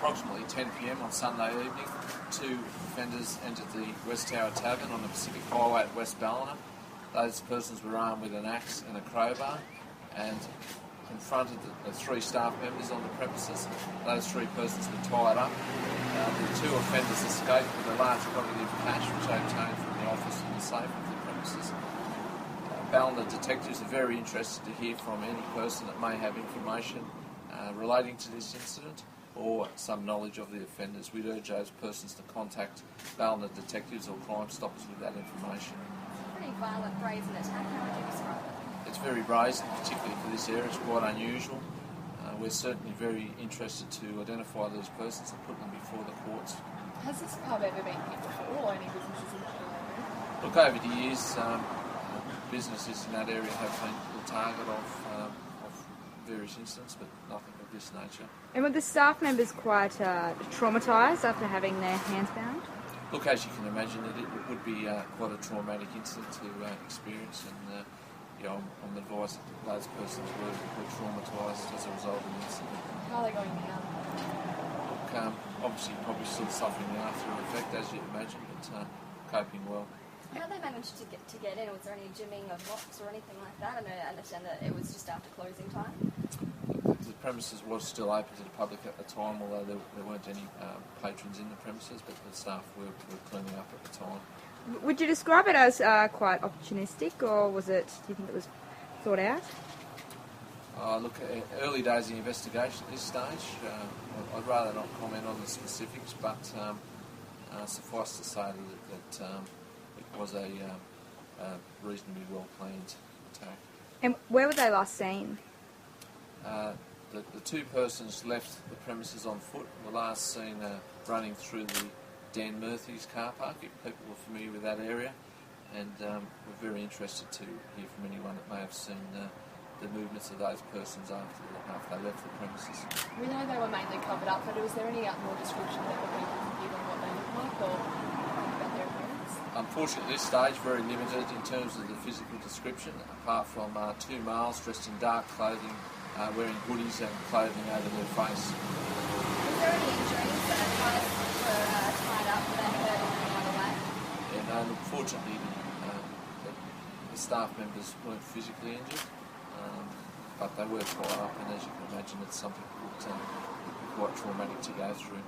approximately 10 p.m. on Sunday evening, two offenders entered the West Tower Tavern on the Pacific Highway at West Ballina. Those persons were armed with an axe and a crowbar and confronted the three staff members on the premises. Those three persons were tied up. The two offenders escaped with a large quantity of cash which they obtained from the office and the safe of the premises. Ballina detectives are very interested to hear from any person that may have information relating to this incident or some knowledge of the offenders. We'd urge those persons to contact Ballina detectives or Crime Stoppers with that information. Pretty violent, brazen attack. How would you describe it? It's very brazen, particularly for this area. It's quite unusual. We're certainly very interested to identify these persons and put them before the courts. Has this pub ever been hit before, or any businesses in that area? Look, over the years, businesses in that area have been the target of various incidents, but nothing of this nature. And were the staff members quite traumatised after having their hands bound? Look, as you can imagine, it would be quite a traumatic incident to experience, and I'm advised that those persons were traumatised as a result of the incident. How are they going now? Look, obviously probably still suffering the after effect, as you'd imagine, but coping well. How they managed to get in? Was there any gymming of locks or anything like that? I understand that it was just after closing time. The premises was still open to the public at the time, although there weren't any patrons in the premises, but the staff were cleaning up at the time. Would you describe it as quite opportunistic, or was it? Do you think it was thought out? Look, early days of the investigation at this stage. I'd rather not comment on the specifics, but suffice to say that it was a reasonably well planned attack. And where were they last seen? The two persons left the premises on foot and were last seen running through the Dan Murphy's car park, if people were familiar with that area, and we're very interested to hear from anyone that may have seen the movements of those persons after they left the premises. We know they were mainly covered up, but was there any more description that would be given what they looked like, or about their appearance? Unfortunately, at this stage, very limited in terms of the physical description, apart from two males dressed in dark clothing, wearing hoodies and clothing over their face. Was there any injuries? Guys were tied up, were they hurt in any other way? Yeah, no, look, fortunately, the staff members weren't physically injured, but they were tied up, and as you can imagine, it's something that quite traumatic to go through.